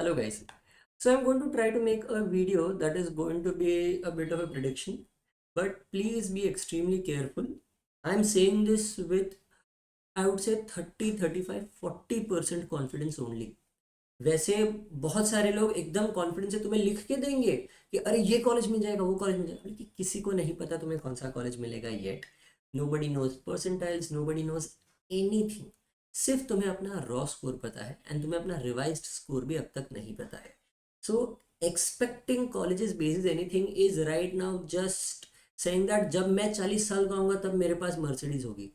Hello guys. So I'm going to try to make a video that is going to be a bit of a prediction, but please be extremely careful. I'm saying this with, I would say, 30, 35, 40% confidence only. वैसे बहुत सारे लोग एकदम confidence से तुम्हें लिख के देंगे कि अरे ये कॉलेज मिल जाएगा, वो कॉलेज मिल जाएगा, लेकिन किसी को नहीं पता तुम्हें कौन सा कॉलेज मिलेगा yet. Nobody knows percentiles, nobody knows anything. सिर्फ तुम्हें अपना रॉ स्कोर पता है एंड तुम्हें अपना रिवाइज्ड स्कोर भी अब तक नहीं पता है. सो expecting colleges basis anything is right now just saying that जब मैं 40 साल का होऊंगा तब मेरे पास मर्सिडीज होगी.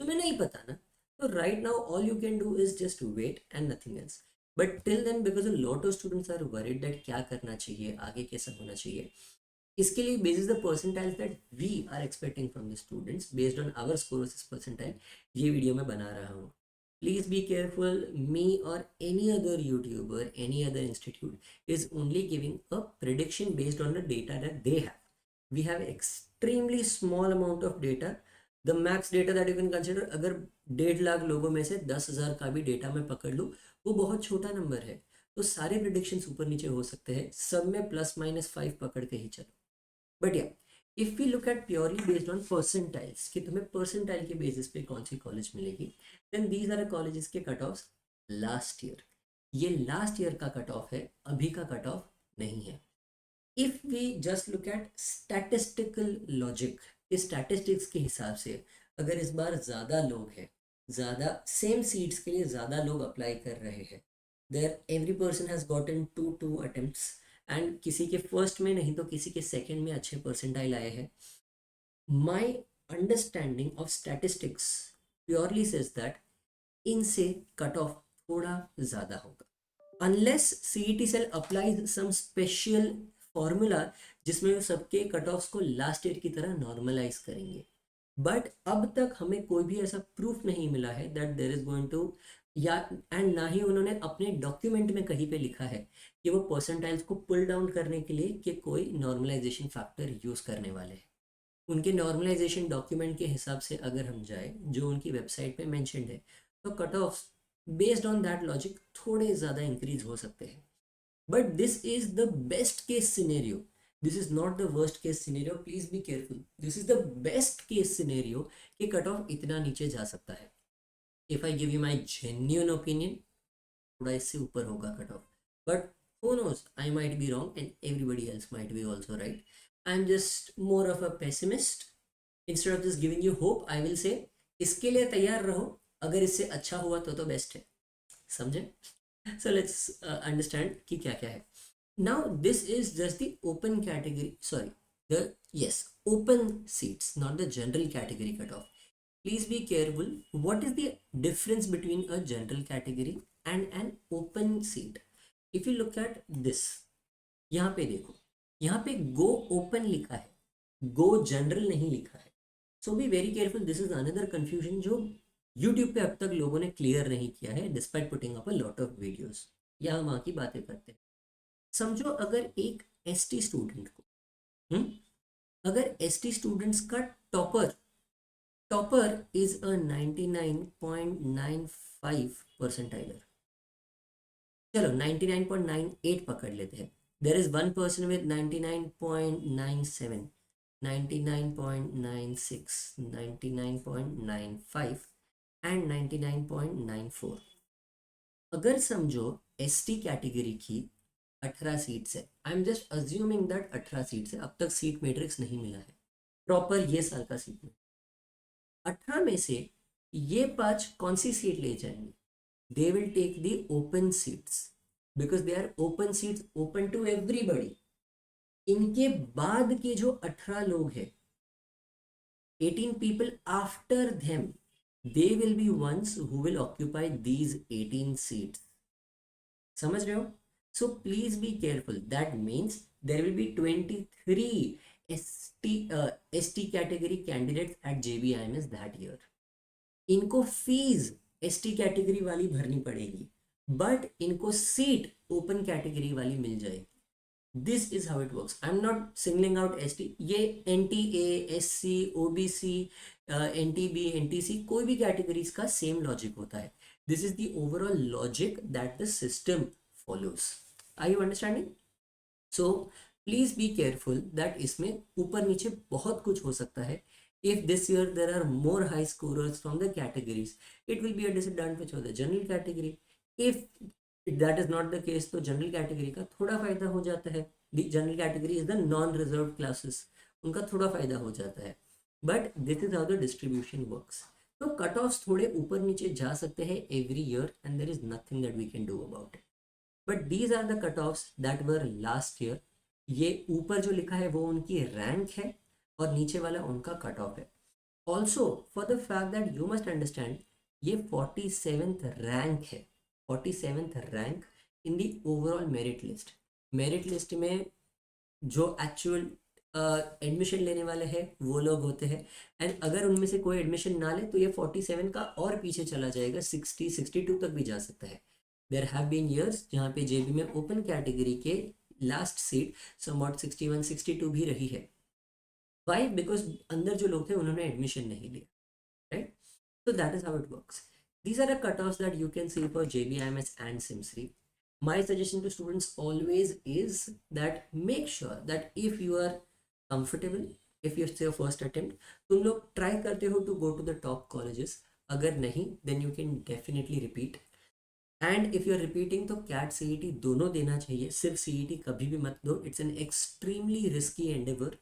तुम्हें नहीं पता ना. तो right now all you can do is just wait and nothing else. But till then, because a lot of students are worried that क्या करना चाहिए, आगे कैसा होना चाहिए, इसके लिए basis the percentiles that we are expecting from the students based on our score versus percentile, ये वीडियो मैं बना रहा हूँ. Please be careful. Me or any other YouTuber, any other institute is only giving a prediction based on the data that they have. We have extremely small amount of data. The max data that you can consider, अगर 1.5 लाख लोगों में से 10,000 का भी data मैं पकड़ लूँ, वो बहुत छोटा नंबर है. तो सारे प्रिडिक्शंस ऊपर नीचे हो सकते हैं, सब में ±5 पकड़ के ही चलो. बट या, if we look at purely based on percentiles कि तुम्हें परसेंटाइल के बेसिस पे कौन सी कॉलेज मिलेगी, देन दीज आर कॉलेजेस के कट ऑफ लास्ट ईयर. ये लास्ट ईयर का कट ऑफ है, अभी का कट ऑफ नहीं है. If we just look at statistical logic, इस स्टैटिस्टिक्स के हिसाब से अगर इस बार ज़्यादा लोग हैं, ज़्यादा सेम सीट्स के लिए ज़्यादा लोग अप्लाई कर रहे हैं, there every person has gotten two attempts and किसी के फर्स्ट में नहीं तो किसी के सेकंड में अच्छे परसेंटाइल आए हैं. My understanding of statistics purely says that इनसे कट ऑफ थोड़ा ज़्यादा होगा, unless CET cell applies some special formula जिसमें वो सबके कट ऑफ्स को लास्ट ईयर की तरह नॉर्मलाइज करेंगे. बट अब तक हमें कोई भी ऐसा प्रूफ नहीं मिला है that there is going to, या एंड ना ही उन्होंने अपने डॉक्यूमेंट में कहीं पे लिखा है कि वो परसेंटाइल्स को पुल डाउन करने के लिए कि कोई नॉर्मलाइजेशन फैक्टर यूज़ करने वाले हैं. उनके नॉर्मलाइजेशन डॉक्यूमेंट के हिसाब से अगर हम जाए जो उनकी वेबसाइट पे मेंशन्ड है, तो cut of based on that logic थोड़े ज़्यादा इंक्रीज हो सकते हैं. But this is the best case scenario. This is not the worst case scenario. Please be careful. This is the best case scenario कि cut off इतना नीचे जा सकता है. If I give you my genuine opinion, थोड़ा इससे ऊपर होगा cut off. But who knows, I might be wrong and everybody else might be also right. I'm just more of a pessimist. Instead of just giving you hope, I will say इसके लिए तैयार रहो. अगर इससे अच्छा हुआ तो best है. समझे? So let's understand कि क्या क्या है. Now this is just the open category, sorry, the, yes, open seats, not the general category cutoff. Please be careful. What is the difference between a general category and an open seat? If you look at this, यहाँ पे देखो, यहाँ पे go open लिखा है, गो general नहीं लिखा है. So be very careful. This is another confusion जो यूट्यूब पे अब तक लोगों ने क्लियर नहीं किया है despite putting up a lot of videos. यहाँ वहाँ की बातें करते हैं. समझो अगर एक एसटी स्टूडेंट को, अगर एसटी स्टूडेंट्स का टॉपर टॉपर इज अ 99.95 परसेंटाइलर, चलो 99.98 पकड़ लेते हैं. There is one person with 99.97, 99.96, 99.95 and 99.94. अगर समझो एसटी कैटेगरी की 18 सीट्स है. I am just assuming that 18 seats है. अब तक सीट मैट्रिक्स नहीं मिला है प्रॉपर ये साल का सीट में. 18 में से ये 5 कौन सी सीट ले जाएंगे? They will take the open seats because they are open seats, open to everybody. इनके बाद के जो 18 लोग हैं, 18 people after them, they will be ones who will occupy these 18 seats. समझ रहे हो? So please be careful. That means there will be 23 ST category candidates at JBIMS that year. इनको फीस ST कैटेगरी वाली भरनी पड़ेगी, but इनको seat open category वाली मिल जाएगी. This is how it works. I am not singling out ST. ये NTA, SC, OBC, NTB, NTC, कोई भी कैटेगरीज का सेम लॉजिक होता है. This is the overall logic that the system follows. Are you understanding? So please be careful that इसमें ऊपर नीचे बहुत कुछ हो सकता है. If this year there are more high scorers from the categories, it will be a disadvantage of the general category. If that is not the case, तो general category का थोड़ा फायदा हो जाता है. The general category is the non-reserved classes, उनका थोड़ा फायदा हो जाता है. But this is how the distribution works. तो कट ऑफ थोड़े ऊपर नीचे जा सकते हैं every year and there is nothing that we can do about it. But these are the cut offs that were last year. ये ऊपर जो लिखा है वो उनकी रैंक है और नीचे वाला उनका कट ऑफ है. Also for the fact that you must understand, ये 47th रैंक है. 47th rank in the overall merit list. Merit list में जो एक्चुअल एडमिशन लेने वाले हैं वो लोग होते हैं. एंड अगर उनमें से कोई एडमिशन ना ले तो ये 47 का और पीछे चला जाएगा, 60-62 तक भी जा सकता है. देयर हैव बीन ईयर्स जहाँ पे जेबी में ओपन कैटेगरी के लास्ट सीट समवॉट 61-62 भी रही है. वाई? बिकॉज अंदर जो लोग थे उन्होंने एडमिशन नहीं लिया. Right? So that is how it works. These are the cutoffs that you can see for JBIMS and SIMSRI. My suggestion to students always is that make sure that if you are comfortable, if it's your first attempt, तुम लोग try करते हो to go to the top colleges. अगर नहीं then you can definitely repeat. And if you are repeating तो CAT CET दोनों देना चाहिए. सिर्फ CET कभी भी मत दो. It's an extremely risky endeavor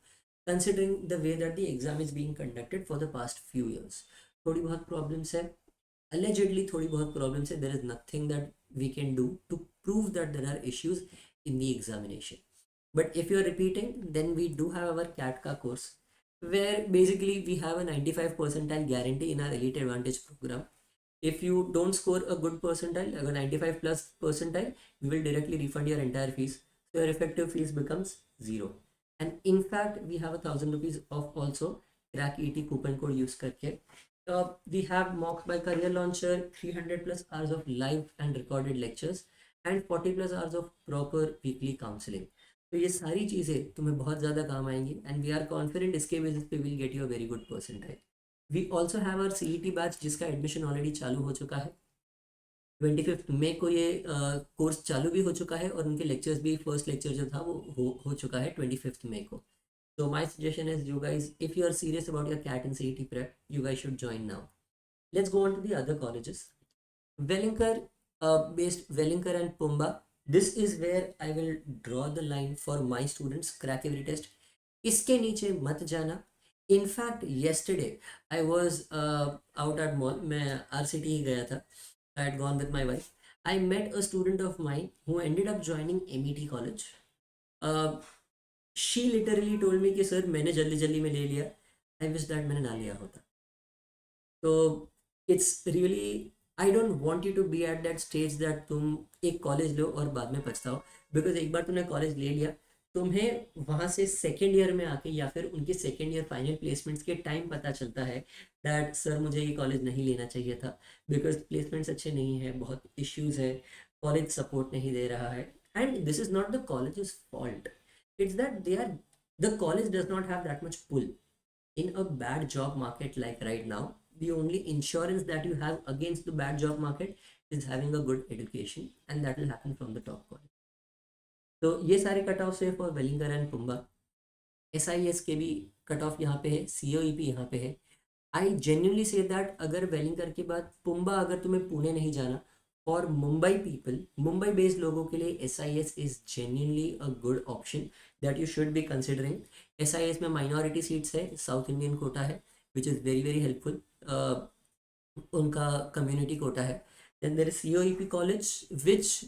considering the way that the exam is being conducted for the past few years. थोड़ी बहुत प्रॉब्लम्स है, allegedly थोड़ी बहुत प्रॉब्लम्स है. there is nothing that we can do to prove that there are issues in the examination. But if you are repeating, then we do have our CAT का course where basically we have a 95 percentile guarantee in our Elite Advantage program. If you don't score a good percentile, अगर 95 plus percentile, we will directly refund your entire fees. So your effective fees becomes 0. And in fact, we have 1,000 rupees off also crack ET coupon code use करके. We have mocks by Career Launcher, 300 plus hours of live and recorded lectures and 40 plus hours of proper weekly counseling. तो ये सारी चीज़ें तुम्हें बहुत ज़्यादा काम आएंगी एंड वी आर कॉन्फिडेंट इसके बेसिस पे will get you a very good percentile. We also have our CET batch जिसका एडमिशन ऑलरेडी चालू हो चुका है. 25 मई को ये कोर्स चालू भी हो चुका है और उनके लेक्चर्स भी, फर्स्ट लेक्चर जो था वो हो चुका है 25 मई को. So my suggestion is, you guys, if you are serious about your CAT and CET prep, you guys should join now. Let's go on to the other colleges. Wellinger, based Wellinger and Pumba. This is where I will draw the line for my students. Crack every test. इसके नीचे मत जाना. In fact, yesterday I was out at mall. मैं RCT ही गया था. I had gone with my wife. I met a student of mine who ended up joining MET college. She literally told me कि sir मैंने जल्दी जल्दी में ले लिया, आई विश दैट मैंने ना लिया होता. तो it's really, I don't want you to be at that stage that तुम एक कॉलेज लो और बाद में पछताओ. बिकॉज एक बार तुमने कॉलेज ले लिया, तुम्हें वहाँ से सेकेंड ईयर में आके या फिर उनके सेकेंड ईयर फाइनल प्लेसमेंट्स के टाइम पता चलता है दैट सर मुझे ये कॉलेज नहीं लेना चाहिए था बिकॉज प्लेसमेंट्स अच्छे नहीं है, बहुत इश्यूज़ है, कॉलेज सपोर्ट नहीं दे रहा है. And this is not the college fault. It's that the college does not have that much pull in a bad job market like right now. The only insurance that you have against the bad job market is having a good education, and that will happen from the top college. तो ये सारे cut off है for Welingkar and Pumbaa. SIS के भी cut off यहाँ पे है, COEP यहाँ पे है. आई जेन्यूनली से दैट अगर वेलिंगर के बाद पुम्बा, अगर तुम्हें पुणे नहीं जाना, for Mumbai people, Mumbai based लोगों के लिए SIS is genuinely a good option that you should be considering. SIS में माइनॉरिटी सीट्स है, साउथ इंडियन कोटा है which is very very helpful. उनका कम्युनिटी कोटा है. Then there is COEP college which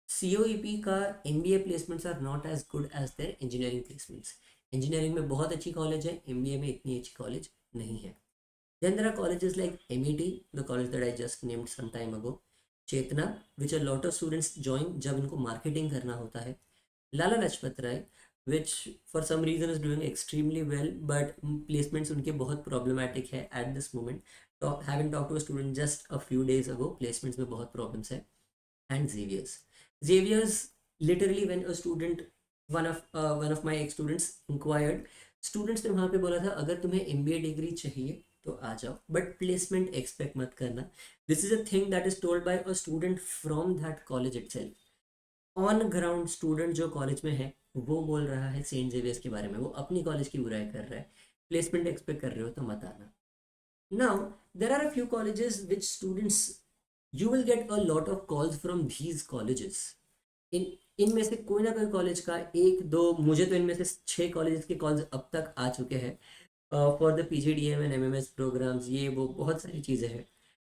COEP का MBA placements are not as good as their engineering placements. Engineering में बहुत अच्छी college है, MBA में इतनी अच्छी कॉलेज नहीं है. Then there are colleges like MET, the college that I just named some time ago, Chetna, which a lot of students join जब इनको marketing करना होता है. Lala Lajpat Rai, which for some reason is doing extremely well, but placements उनके बहुत problematic है at this moment. Having talked to a student just a few days ago, placements में बहुत problems है. And Xavier's literally when a student, one of my ex students inquired, students ने वहाँ पे बोला था अगर तुम्हें MBA डिग्री चाहिए तो आ जाओ, बट प्लेसमेंट एक्सपेक्ट मत करना. This is a thing that is told by a student from that college itself. On ground student जो कॉलेज में है वो बोल रहा है सेंट जेवियर्स के बारे में, वो अपनी कॉलेज की बुराई कर रहा है, प्लेसमेंट एक्सपेक्ट कर रहे हो तो मत आना। Now there are a few colleges which students, you will get a lot of calls from these colleges. इन इनमें से कोई ना कोई कॉलेज का एक दो, मुझे तो इनमें से 6 कॉलेजेस के कॉल्स अब तक आ चुके हैं for the PGDM and MMS programmes, ये वो बहुत सारी चीज़ें हैं।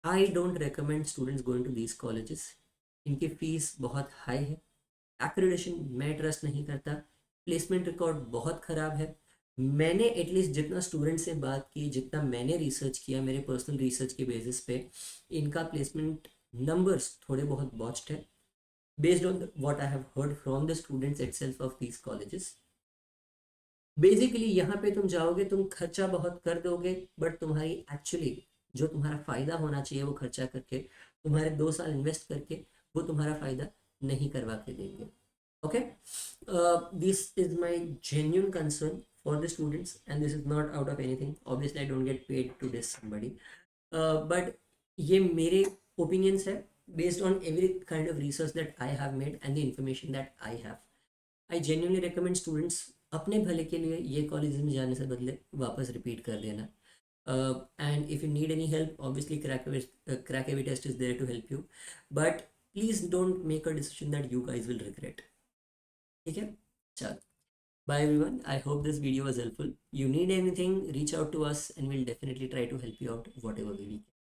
I don't recommend students going to these colleges. इनकी फीस बहुत हाई है, एक्रेडिटेशन मैं ट्रस्ट नहीं करता, प्लेसमेंट रिकॉर्ड बहुत ख़राब है। मैंने एटलीस्ट जितना स्टूडेंट से बात की, जितना मैंने रिसर्च किया मेरे पर्सनल रिसर्च के बेसिस पे, इनका प्लेसमेंट नंबर्स थोड़े बहुत बॉच्ड है based on what I have heard from the students itself of these colleges. Basically यहाँ पे तुम जाओगे, तुम खर्चा बहुत कर दोगे, बट तुम्हारी एक्चुअली जो तुम्हारा फ़ायदा होना चाहिए वो खर्चा करके, तुम्हारे 2 साल इन्वेस्ट करके वो तुम्हारा फ़ायदा नहीं करवा के देंगे। Okay, this is my genuine concern for the students and this is not out of anything, obviously I don't get paid to this somebody, but ये मेरे ओपिनियंस है based on every kind of research that I have made and the information that I have. I genuinely recommend students अपने भले के लिए ये college में जाने से बदले वापस रिपीट कर देना। And if you need any help, obviously Crack Test is there to help you, but please don't make a decision that you guys will regret. ठीक है, चलो, bye everyone, I hope this video was helpful. You need anything, reach out to us and we'll definitely try to help you out whatever way we can.